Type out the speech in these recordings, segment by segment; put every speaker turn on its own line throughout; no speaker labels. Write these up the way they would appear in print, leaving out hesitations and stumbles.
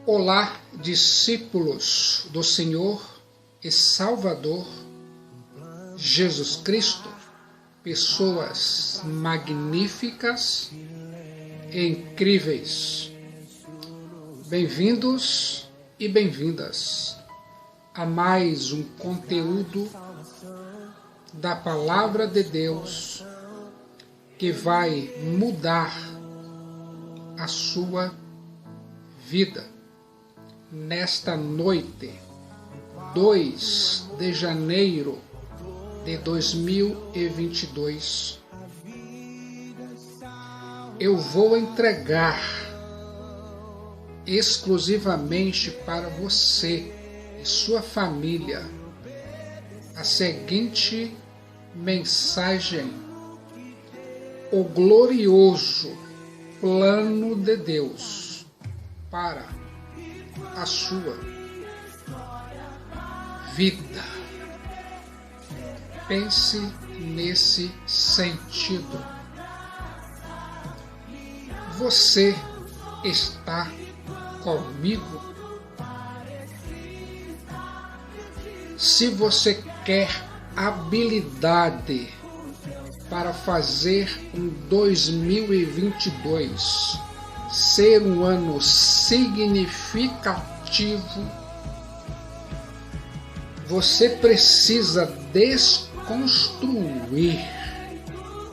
Olá, discípulos do Senhor e Salvador Jesus Cristo, pessoas magníficas e incríveis. Bem-vindos e bem-vindas a mais um conteúdo da Palavra de Deus que vai mudar a sua vida. Nesta noite, 2 de janeiro de 2022, eu vou entregar exclusivamente para você e sua família a seguinte mensagem: o glorioso plano de Deus para a sua vida. Pense nesse sentido. Você está comigo? Se você quer habilidade para fazer um 2022 ser um ano significativo, você precisa desconstruir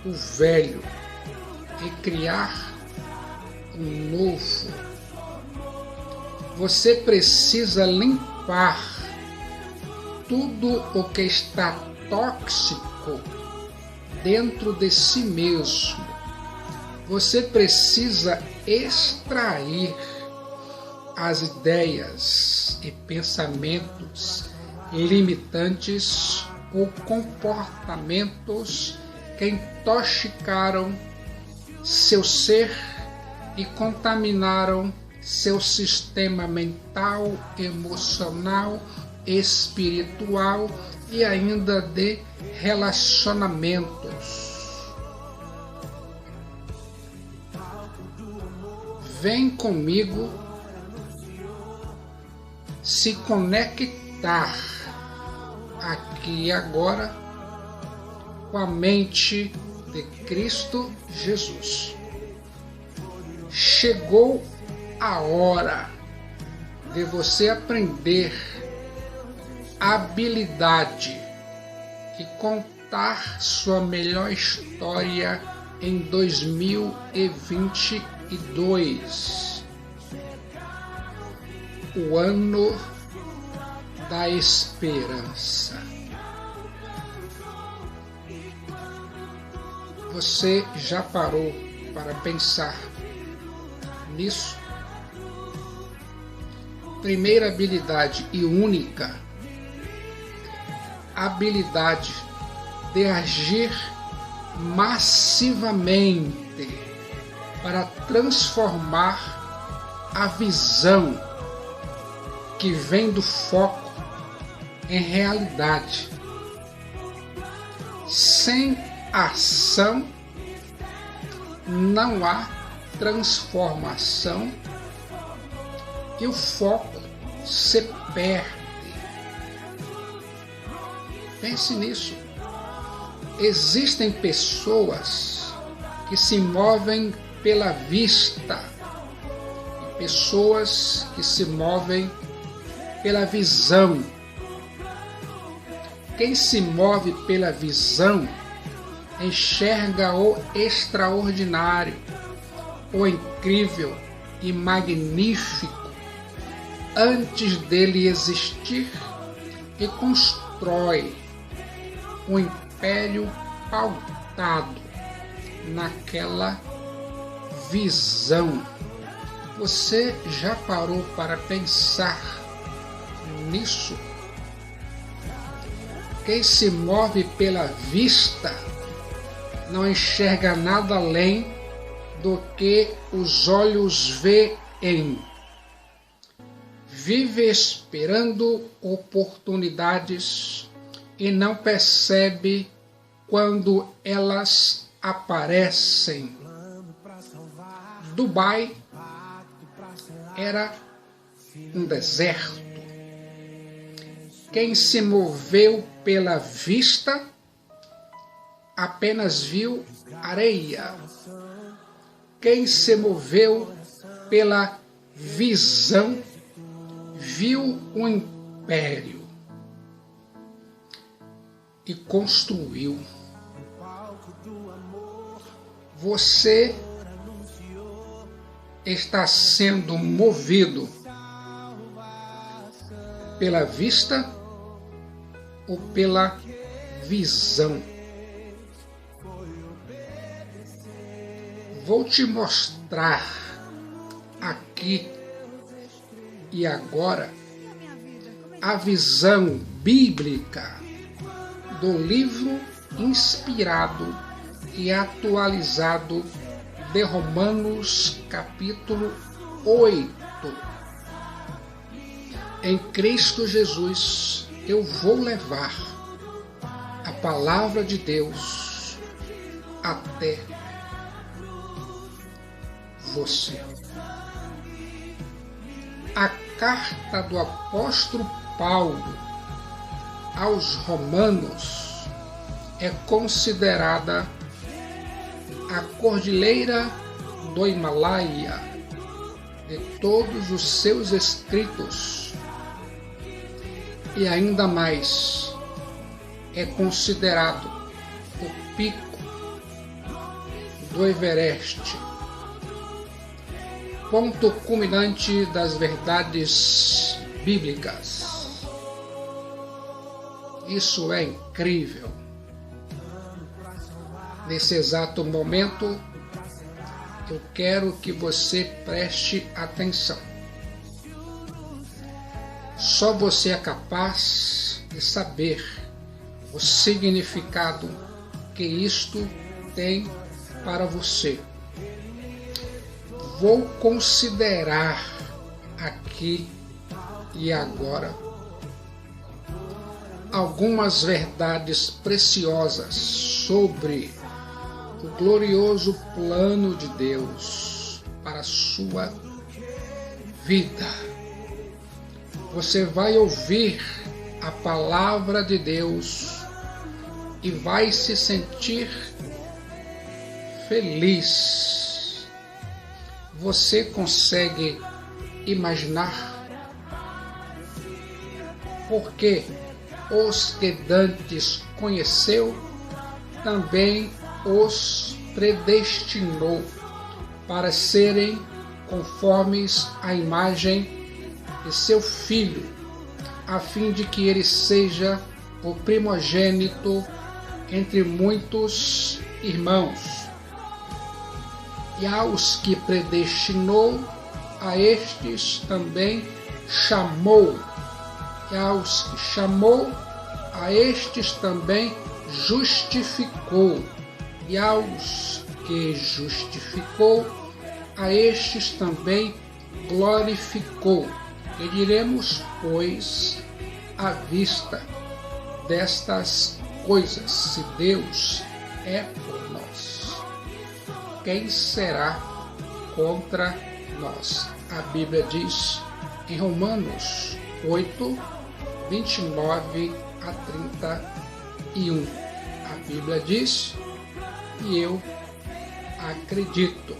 o velho e criar um novo. Você precisa limpar tudo o que está tóxico dentro de si mesmo. Você precisa extrair as ideias e pensamentos limitantes ou comportamentos que intoxicaram seu ser e contaminaram seu sistema mental, emocional, espiritual e ainda de relacionamentos. Vem comigo se conectar aqui e agora com a mente de Cristo Jesus. Chegou a hora de você aprender habilidade e contar sua melhor história em 2022. O ano da esperança. Você já parou para pensar nisso? Primeira habilidade e única, habilidade de agir massivamente para transformar a visão que vem do foco em realidade. Sem ação não há transformação e o foco se perde. Pense nisso. Existem pessoas que se movem pela vista e pessoas que se movem pela visão. Quem se move pela visão enxerga o extraordinário, o incrível e magnífico antes dele existir e constrói um império pautado naquela visão. Você já parou para pensar nisso? Quem se move pela vista não enxerga nada além do que os olhos veem. Vive esperando oportunidades e não percebe quando elas aparecem. Dubai era um deserto. Quem se moveu pela vista apenas viu areia. Quem se moveu pela visão viu um império e construiu. Você está sendo movido pela vista ou pela visão? Vou te mostrar aqui e agora a visão bíblica do livro inspirado e atualizado de Romanos, capítulo 8. Em Cristo Jesus, eu vou levar a palavra de Deus até você. A carta do apóstolo Paulo aos Romanos é considerada a cordilheira do Himalaia de todos os seus escritos, e ainda mais é considerado o pico do Everest, ponto culminante das verdades bíblicas. Isso é incrível. Nesse exato momento, eu quero que você preste atenção. Só você é capaz de saber o significado que isto tem para você. Vou considerar aqui e agora algumas verdades preciosas sobre o glorioso plano de Deus para a sua vida. Você vai ouvir a palavra de Deus e vai se sentir feliz. Você consegue imaginar? Porque os que dantes conheceu, também os predestinou para serem conformes à imagem de seu Filho, a fim de que ele seja o primogênito entre muitos irmãos. E aos que predestinou, a estes também chamou. E aos que chamou, a estes também justificou. E aos que justificou, a estes também glorificou. Que diremos, pois, à vista destas coisas? Se Deus é por nós, quem será contra nós? A Bíblia diz em Romanos 8, 29 a 31. A Bíblia diz, e eu acredito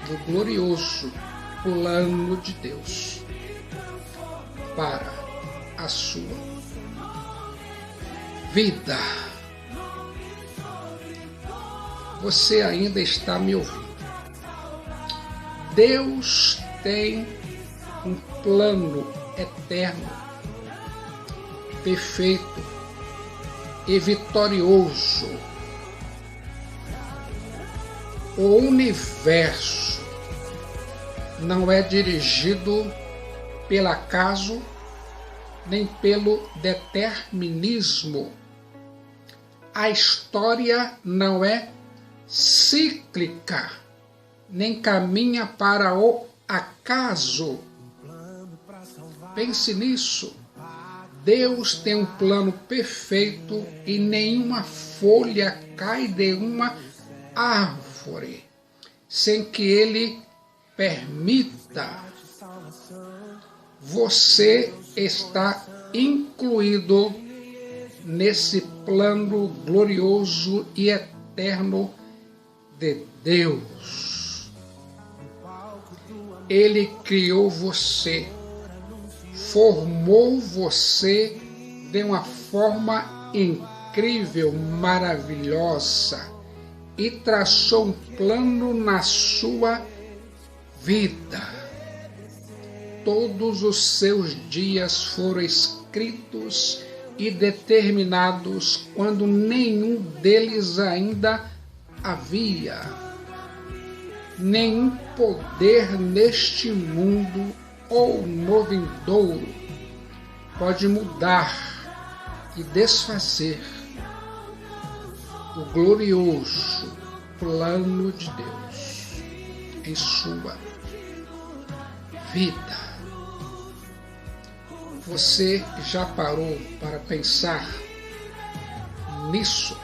no glorioso plano de Deus para a sua vida. Você ainda está me ouvindo? Deus tem um plano eterno, perfeito e vitorioso. O universo não é dirigido pelo acaso nem pelo determinismo. A história não é cíclica, nem caminha para o acaso. Pense nisso. Deus tem um plano perfeito e nenhuma folha cai de uma árvore sem que Ele permita. você está incluído nesse plano glorioso e eterno de Deus. Ele criou você, formou você de uma forma incrível, maravilhosa, e traçou um plano na sua vida. Todos os seus dias foram escritos e determinados quando nenhum deles ainda havia. Nenhum poder neste mundo ou no vindouro pode mudar e desfazer o glorioso plano de Deus em sua vida. Você já parou para pensar nisso?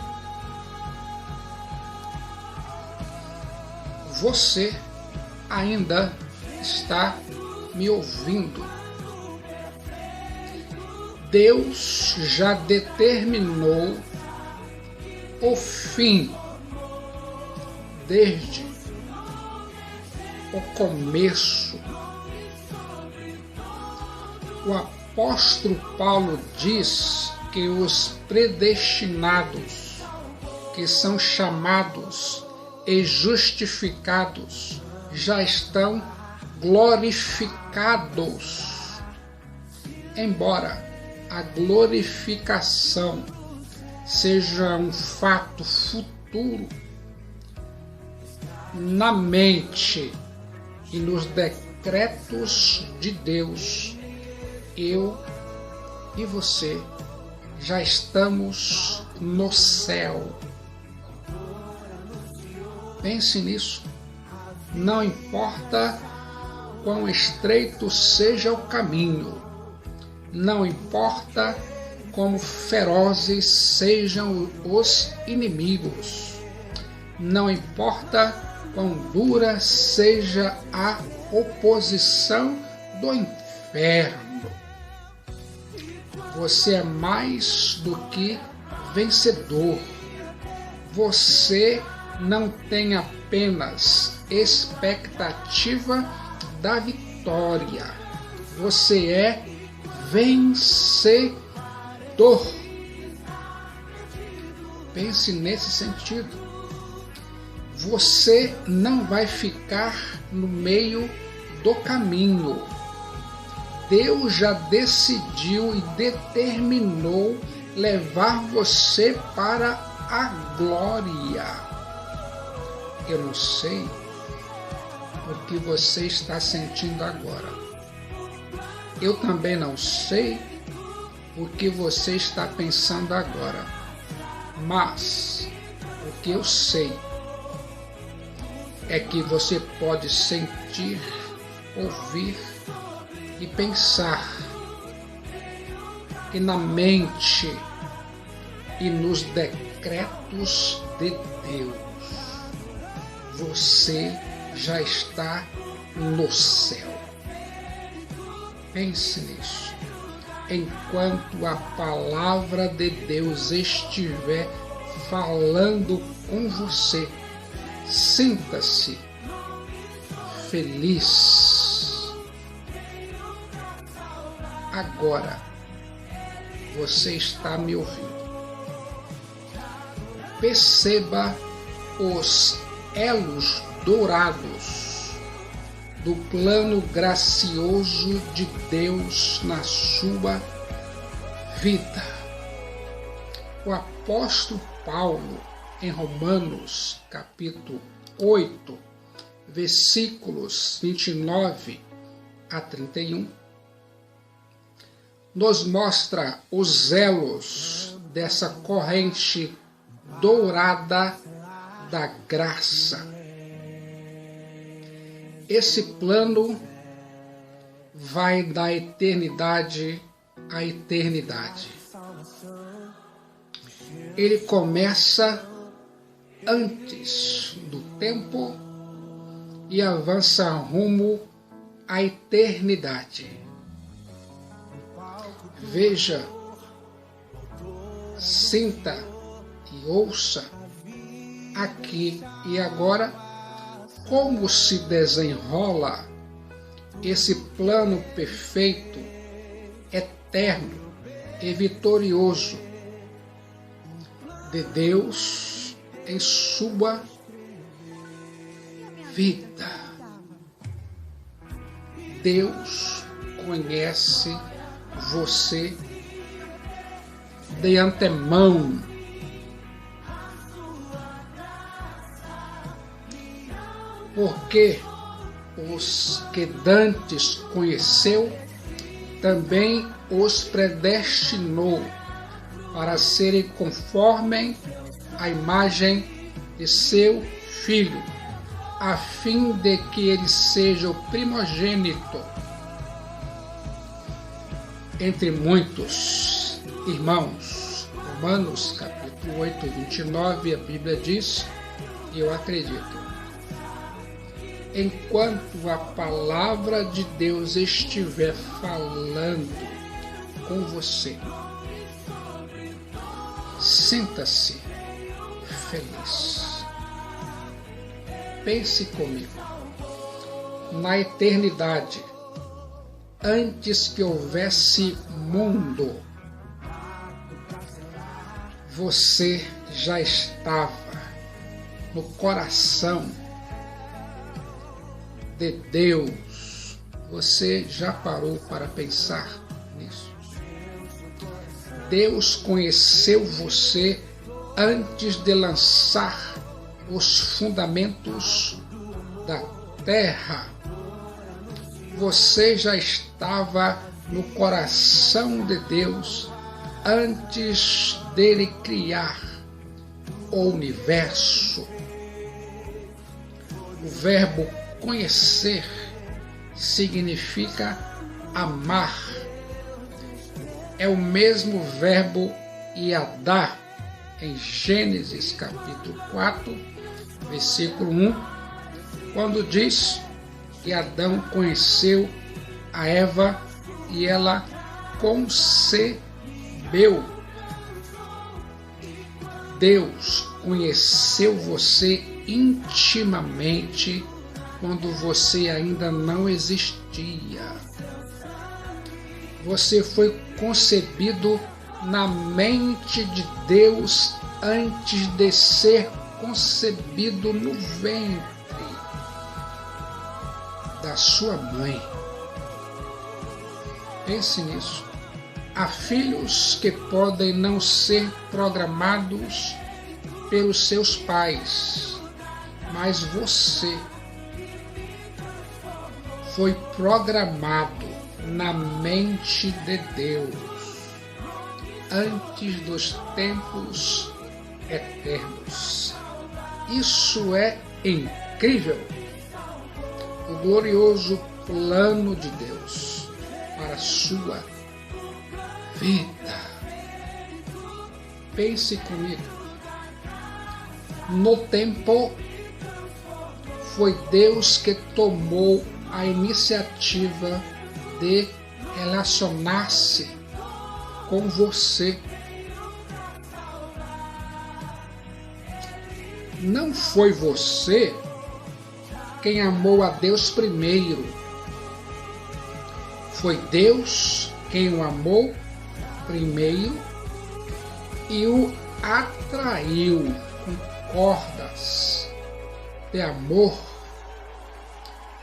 Você ainda está me ouvindo? Deus já determinou o fim desde o começo. O apóstolo Paulo diz que os predestinados, que são chamados e justificados, já estão glorificados. Embora a glorificação seja um fato futuro, na mente e nos decretos de Deus, eu e você já estamos no céu. Pense nisso. Não importa quão estreito seja o caminho, não importa como ferozes sejam os inimigos, não importa quão dura seja a oposição do inferno, você é mais do que vencedor. Você não tem apenas expectativa da vitória, você é vencedor. Pense nesse sentido. Você não vai ficar no meio do caminho. Deus já decidiu e determinou levar você para a glória. Eu não sei o que você está sentindo agora. Eu também não sei o que você está pensando agora. Mas o que eu sei é que você pode sentir, ouvir e pensar que na mente e nos decretos de Deus você já está no céu. Pense nisso. Enquanto a palavra de Deus estiver falando com você, sinta-se feliz. Agora você está me ouvindo. Perceba os elos dourados do plano gracioso de Deus na sua vida. O apóstolo Paulo, em Romanos, capítulo 8, versículos 29 a 31, nos mostra os elos dessa corrente dourada da graça. Esse plano vai da eternidade à eternidade. Ele começa antes do tempo e avança rumo à eternidade. Veja, sinta e ouça aqui e agora como se desenrola esse plano perfeito, eterno e vitorioso de Deus em sua vida. Deus conhece você de antemão. Porque os que dantes conheceu, também os predestinou para serem conforme a imagem de seu Filho, a fim de que ele seja o primogênito entre muitos irmãos. Romanos capítulo 8, 29, a Bíblia diz, e eu acredito: enquanto a palavra de Deus estiver falando com você, sinta-se feliz. Pense comigo. Na eternidade, antes que houvesse mundo, você já estava no coração de Deus. Você já parou para pensar nisso? Deus conheceu você antes de lançar os fundamentos da terra. Você já estava no coração de Deus antes dele criar o universo. O verbo conhecer significa amar. É o mesmo verbo yadá em Gênesis capítulo 4, versículo 1, quando diz que Adão conheceu a Eva e ela concebeu. Deus conheceu você intimamente quando você ainda não existia. Você foi concebido na mente de Deus antes de ser concebido no ventre da sua mãe. Pense nisso. Há filhos que podem não ser programados pelos seus pais, mas você foi programado na mente de Deus antes dos tempos eternos. Isso é incrível. O glorioso plano de Deus para a sua vida. Pense comigo. No tempo, foi Deus que tomou a iniciativa de relacionar-se com você. Não foi você quem amou a Deus primeiro. Foi Deus quem o amou primeiro e o atraiu com cordas de amor.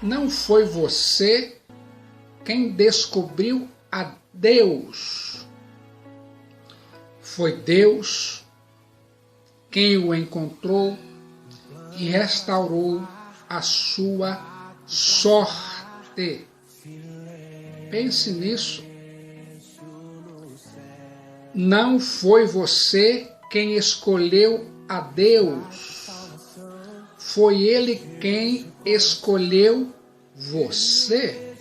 Não foi você quem descobriu a Deus. Foi Deus quem o encontrou e restaurou a sua sorte. Pense nisso. Não foi você quem escolheu a Deus. Foi Ele quem escolheu você.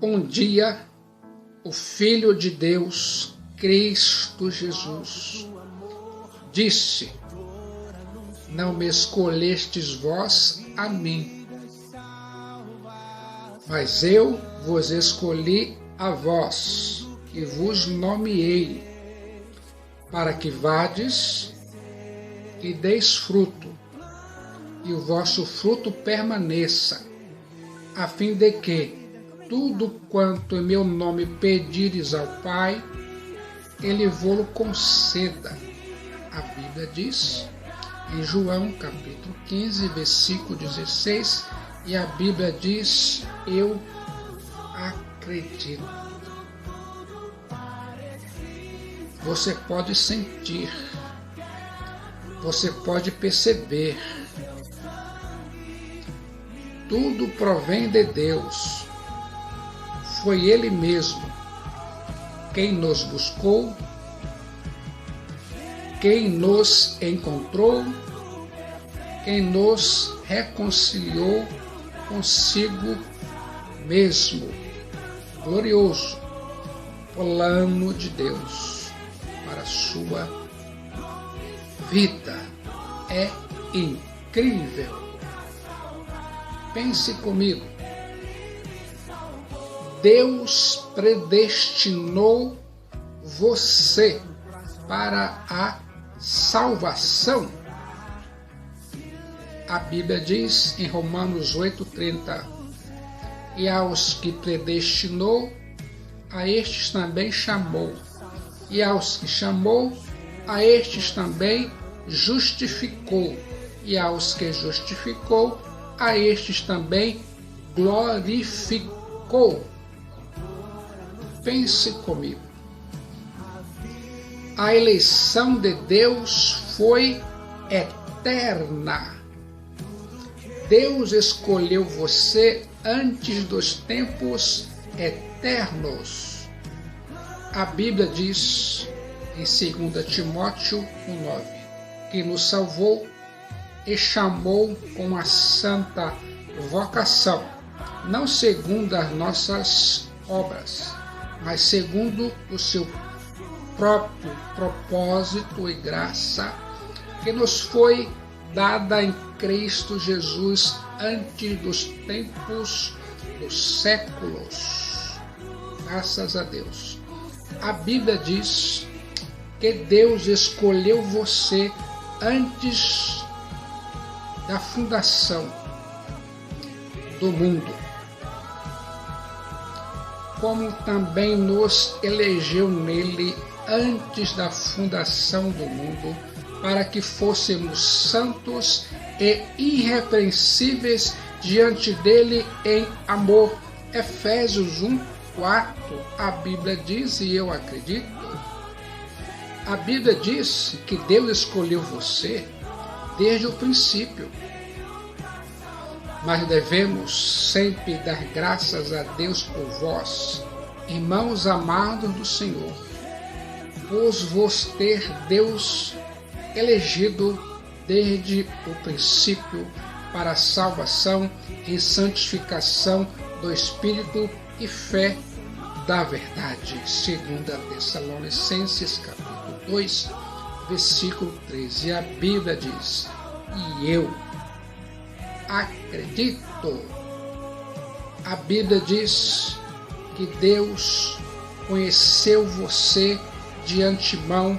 Um dia, o Filho de Deus, Cristo Jesus, disse: não me escolhestes vós a mim, mas eu vos escolhi a vós que vos nomeei, para que vades e deis fruto, e o vosso fruto permaneça, a fim de que tudo quanto em meu nome pedires ao Pai, Ele vô-lo conceda. A Bíblia diz em João capítulo 15, versículo 16, e a Bíblia diz: eu acredito. Você pode sentir, você pode perceber, tudo provém de Deus. Foi Ele mesmo quem nos buscou, quem nos encontrou, quem nos reconciliou consigo mesmo. Glorioso plano de Deus para a sua vida. É incrível. Pense comigo. Deus predestinou você para a salvação. A Bíblia diz em Romanos 8,30: e aos que predestinou, a estes também chamou, e aos que chamou, a estes também justificou, e aos que justificou, a estes também glorificou. Pense comigo. A eleição de Deus foi eterna. Deus escolheu você antes dos tempos eternos. A Bíblia diz em 2 Timóteo 1,9 que nos salvou e chamou com a santa vocação, não segundo as nossas obras, mas segundo o seu próprio propósito e graça, que nos foi dada em Cristo Jesus antes dos tempos dos séculos. Graças a Deus. A Bíblia diz que Deus escolheu você antes da fundação do mundo, como também nos elegeu nele antes da fundação do mundo, para que fôssemos santos e irrepreensíveis diante dele em amor. Efésios 1:4, a Bíblia diz, e eu acredito, a Bíblia diz que Deus escolheu você desde o princípio. Mas devemos sempre dar graças a Deus por vós, irmãos amados do Senhor, por vos ter Deus elegido desde o princípio para a salvação e santificação do Espírito e fé da verdade. 2 Tessalonicenses capítulo 2, versículo 13. E a Bíblia diz: e eu acredito. A Bíblia diz que Deus conheceu você de antemão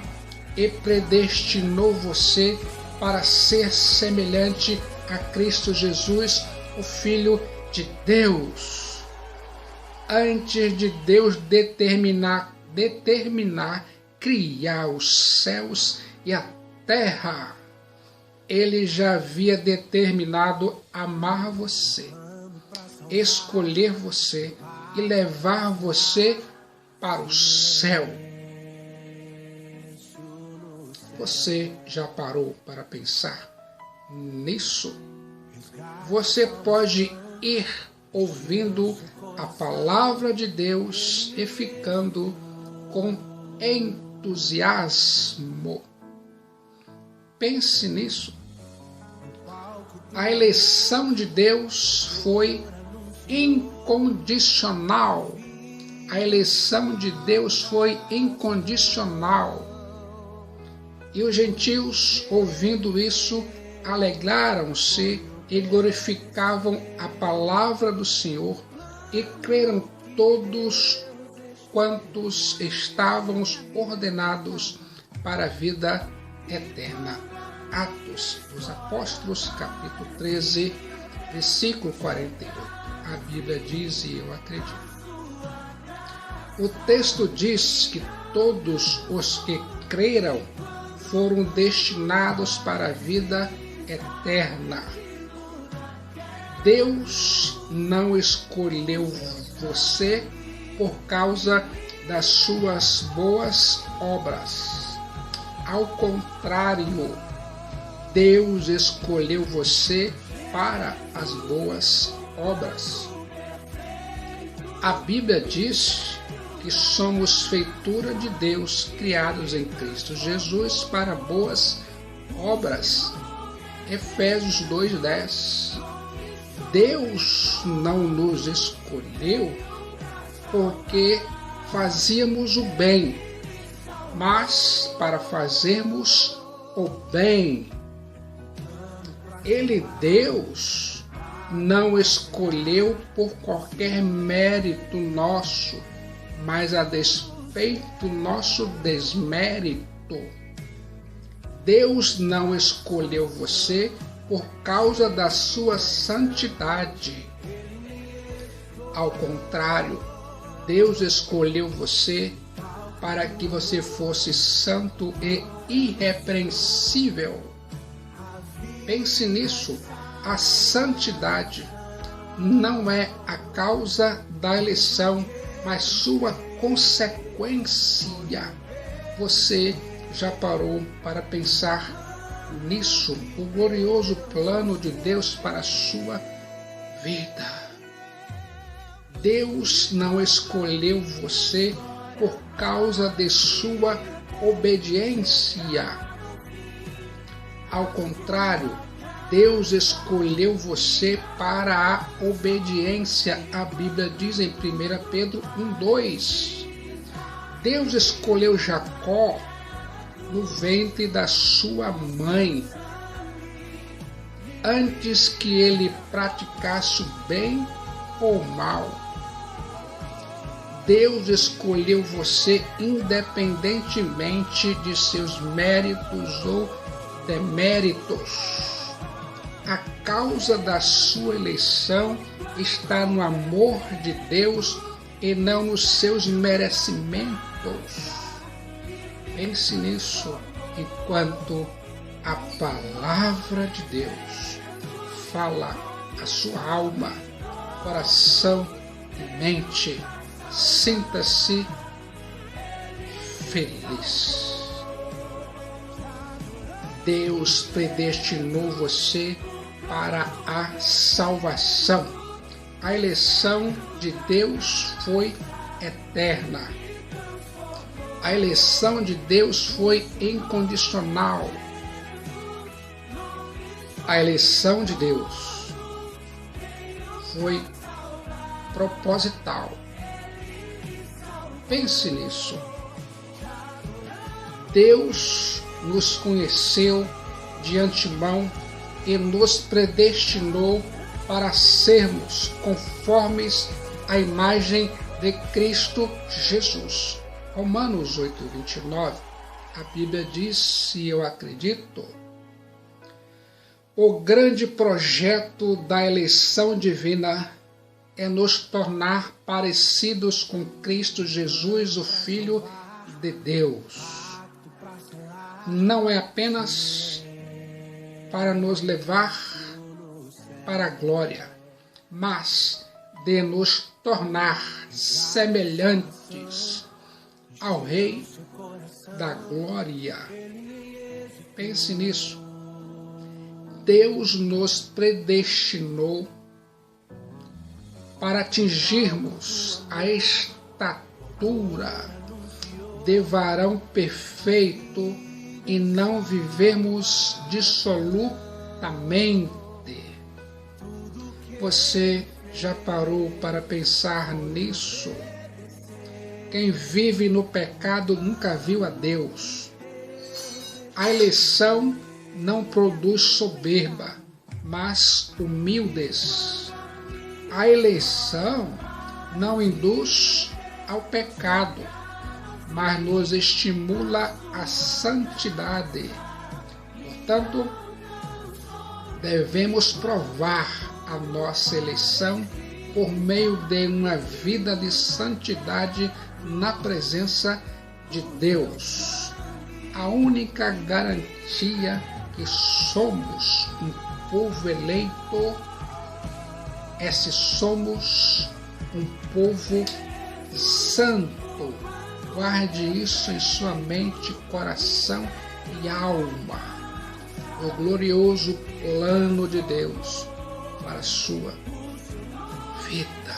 e predestinou você para ser semelhante a Cristo Jesus, o Filho de Deus. Antes de Deus determinar criar os céus e a terra, Ele já havia determinado amar você, escolher você e levar você para o céu. Você já parou para pensar nisso? Você pode ir ouvindo a palavra de Deus e ficando com entusiasmo. Pense nisso. A eleição de Deus foi incondicional. A eleição de Deus foi incondicional. E os gentios, ouvindo isso, alegraram-se e glorificavam a palavra do Senhor, e creram todos quantos estavam ordenados para a vida eterna. Atos dos Apóstolos, capítulo 13, versículo 48. A Bíblia diz, e eu acredito. O texto diz que todos os que creram foram destinados para a vida eterna. Deus não escolheu você por causa das suas boas obras. Ao contrário, Deus escolheu você para as boas obras. A Bíblia diz que somos feitura de Deus, criados em Cristo Jesus para boas obras. Efésios 2:10. Deus não nos escolheu porque fazíamos o bem, mas para fazermos o bem. Deus, não escolheu por qualquer mérito nosso, mas a despeito nosso desmérito. Deus não escolheu você por causa da sua santidade. Ao contrário, Deus escolheu você para que você fosse santo e irrepreensível. Pense nisso, a santidade não é a causa da eleição, mas sua consequência. Você já parou para pensar nisso, o glorioso plano de Deus para a sua vida? Deus não escolheu você por causa de sua obediência. Ao contrário, Deus escolheu você para a obediência. A Bíblia diz em 1 Pedro 1:2. Deus escolheu Jacó no ventre da sua mãe, antes que ele praticasse o bem ou o mal. Deus escolheu você independentemente de seus méritos ou deméritos. A causa da sua eleição está no amor de Deus e não nos seus merecimentos. Pense nisso enquanto a palavra de Deus fala a sua alma, coração e mente. Sinta-se feliz. Deus predestinou você para a salvação. A eleição de Deus foi eterna. A eleição de Deus foi incondicional. A eleição de Deus foi proposital. Pense nisso. Deus nos conheceu de antemão e nos predestinou para sermos conformes à imagem de Cristo Jesus. Romanos 8:29, a Bíblia diz, e eu acredito, o grande projeto da eleição divina é nos tornar parecidos com Cristo Jesus, o Filho de Deus. Não é apenas para nos levar para a glória, mas de nos tornar semelhantes ao Rei da Glória. Pense nisso. Deus nos predestinou para atingirmos a estatura de varão perfeito e não vivermos dissolutamente. Você já parou para pensar nisso? Quem vive no pecado nunca viu a Deus. A eleição não produz soberba, mas humildes. A eleição não induz ao pecado, mas nos estimula à santidade. Portanto, devemos provar a nossa eleição por meio de uma vida de santidade na presença de Deus. A única garantia que somos um povo eleito é se somos um povo santo. Guarde isso em sua mente, coração e alma. O glorioso plano de Deus para a sua vida.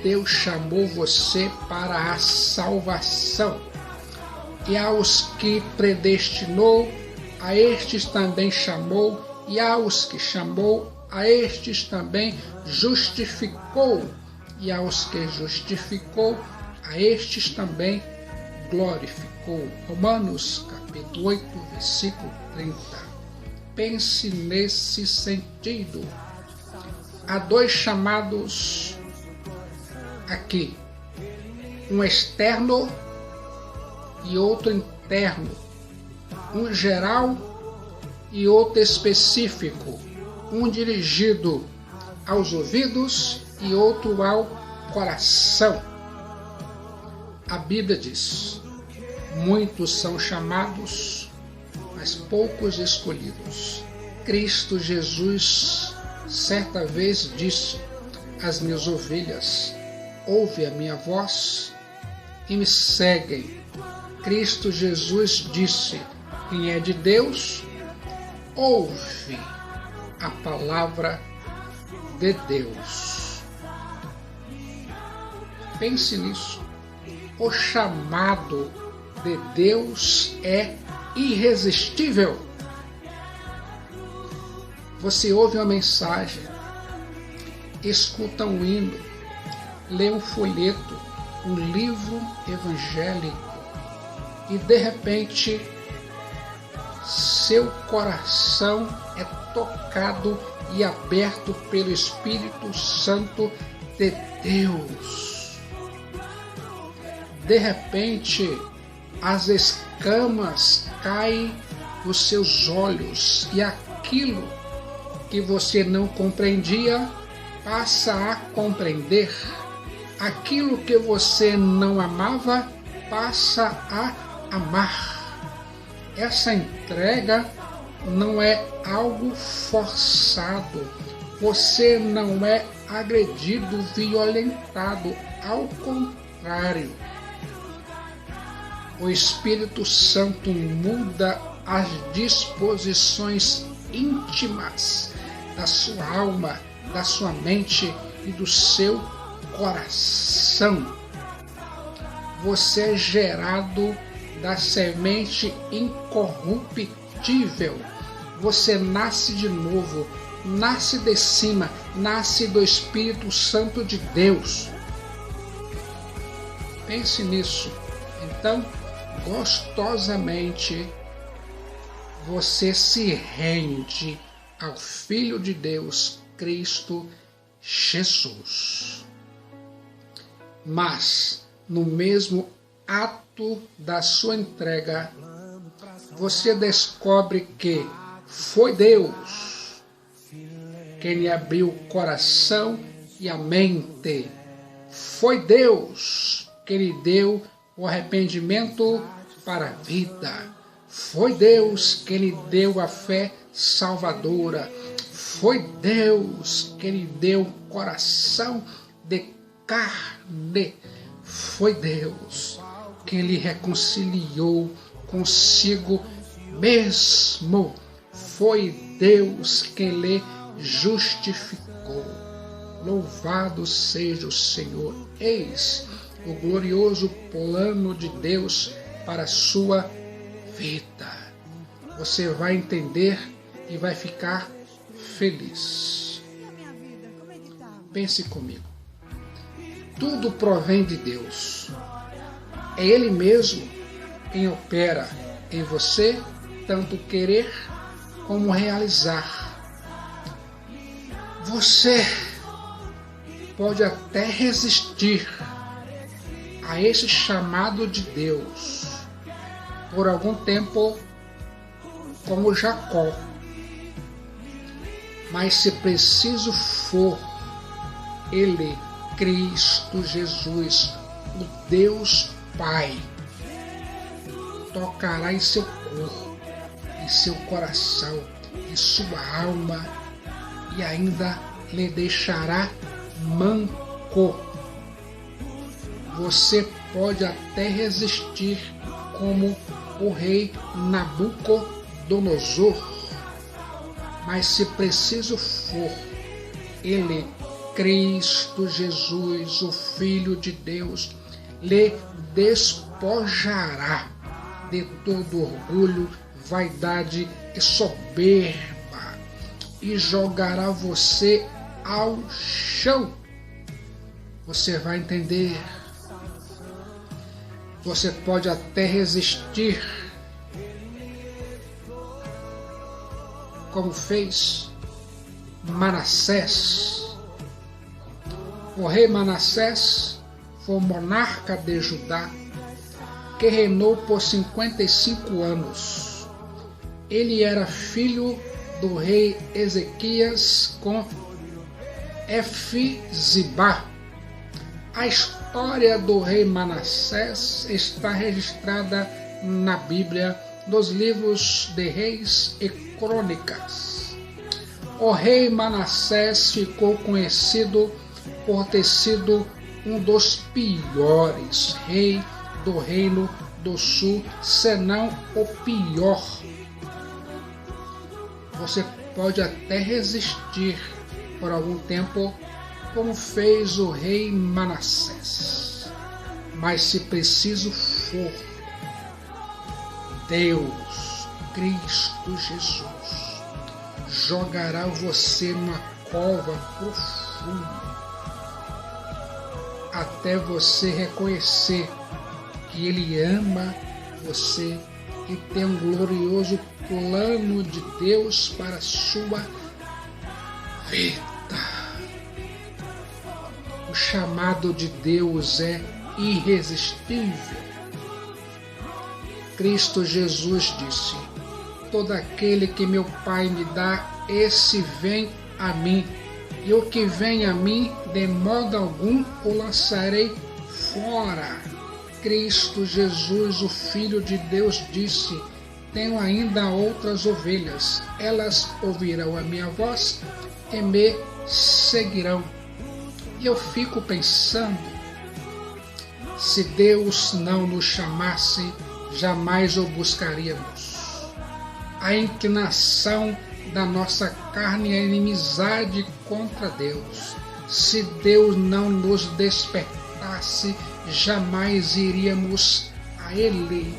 Deus chamou você para a salvação. E aos que predestinou, a estes também chamou, e aos que chamou, a estes também justificou, e aos que justificou, a estes também glorificou. Romanos capítulo 8, versículo 30. Pense nesse sentido. Há dois chamados aqui, um externo e outro interno, um geral e outro específico, um dirigido aos ouvidos e outro ao coração. A Bíblia diz: muitos são chamados, mas poucos escolhidos. Cristo Jesus certa vez disse: as minhas ovelhas ouvem a minha voz e me seguem. Cristo Jesus disse: quem é de Deus, ouve a palavra de Deus. Pense nisso. O chamado de Deus é irresistível. Você ouve uma mensagem, escuta um hino, lê um folheto, um livro evangélico, e de repente seu coração é tocado e aberto pelo Espírito Santo de Deus. De repente as escamas caem dos seus olhos e aquilo que você não compreendia passa a compreender. Aquilo que você não amava passa a amar. Essa entrega não é algo forçado. Você não é agredido, violentado. Ao contrário, o Espírito Santo muda as disposições íntimas da sua alma, da sua mente e do seu coração. Você é gerado da semente incorruptível. Você nasce de novo, nasce de cima, nasce do Espírito Santo de Deus. Pense nisso. Então, gostosamente, você se rende ao Filho de Deus, Cristo Jesus. Mas, no mesmo ato da sua entrega, você descobre que foi Deus quem lhe abriu o coração e a mente. Foi Deus que lhe deu o arrependimento para a vida. Foi Deus que lhe deu a fé salvadora. Foi Deus que lhe deu um coração de carne. Foi Deus quem lhe reconciliou consigo mesmo. Foi Deus quem lhe justificou. Louvado seja o Senhor. Eis o glorioso plano de Deus para a sua vida. Você vai entender e vai ficar feliz. Pense comigo. Tudo provém de Deus. É Ele mesmo quem opera em você, tanto querer como realizar. Você pode até resistir a esse chamado de Deus por algum tempo, como Jacó. Mas se preciso for, Ele, Cristo Jesus, o Deus Pai, tocará em seu corpo, em seu coração, em sua alma, e ainda lhe deixará manco. Você pode até resistir como o rei Nabucodonosor, mas se preciso for, Ele, Cristo Jesus, o Filho de Deus, lhe despojará de todo orgulho, vaidade e soberba, e jogará você ao chão. Você vai entender. Você pode até resistir, como fez Manassés. O rei Manassés foi o monarca de Judá, que reinou por 55 anos. Ele era filho do rei Ezequias com Efzibá. A história do rei Manassés está registrada na Bíblia, nos livros de Reis e Crônicas. O rei Manassés ficou conhecido por ter sido um dos piores reis do Reino do Sul, senão o pior. Você pode até resistir por algum tempo, como fez o rei Manassés. Mas se preciso for, Deus, Cristo Jesus, jogará você numa cova profunda, até você reconhecer que Ele ama você e tem um glorioso plano de Deus para a sua vida. O chamado de Deus é irresistível. Cristo Jesus disse: todo aquele que meu Pai me dá, esse vem a mim, e o que vem a mim, de modo algum o lançarei fora. Cristo Jesus, o Filho de Deus, disse: tenho ainda outras ovelhas, elas ouvirão a minha voz e me seguirão. E eu fico pensando, se Deus não nos chamasse, jamais o buscaríamos. A inclinação da nossa carne é a inimizade contra Deus. Se Deus não nos despertasse, jamais iríamos a Ele,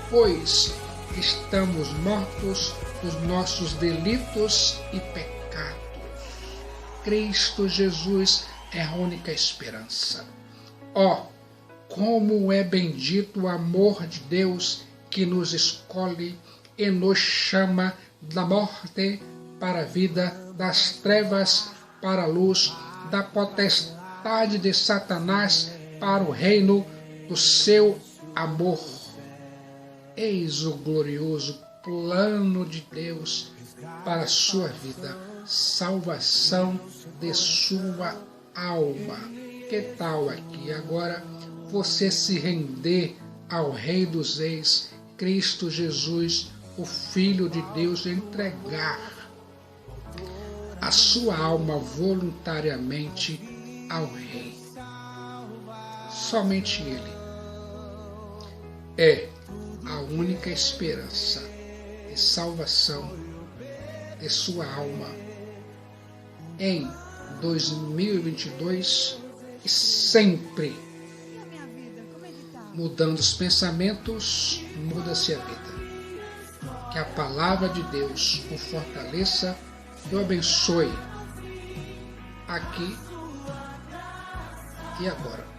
pois estamos mortos nos nossos delitos e pecados. Cristo Jesus é a única esperança. Como é bendito o amor de Deus que nos escolhe e nos chama da morte para a vida, das trevas para a luz, da potestade de Satanás para o reino do seu amor. Eis o glorioso plano de Deus para a sua vida, salvação de sua alma. Que tal aqui agora você se render ao Rei dos Reis, Cristo Jesus, o Filho de Deus, entregar a sua alma voluntariamente ao Rei? Somente Ele é a única esperança de salvação de sua alma em 2022 e sempre. Mudando os pensamentos, muda-se a vida. Que a palavra de Deus o fortaleça e o abençoe aqui e agora.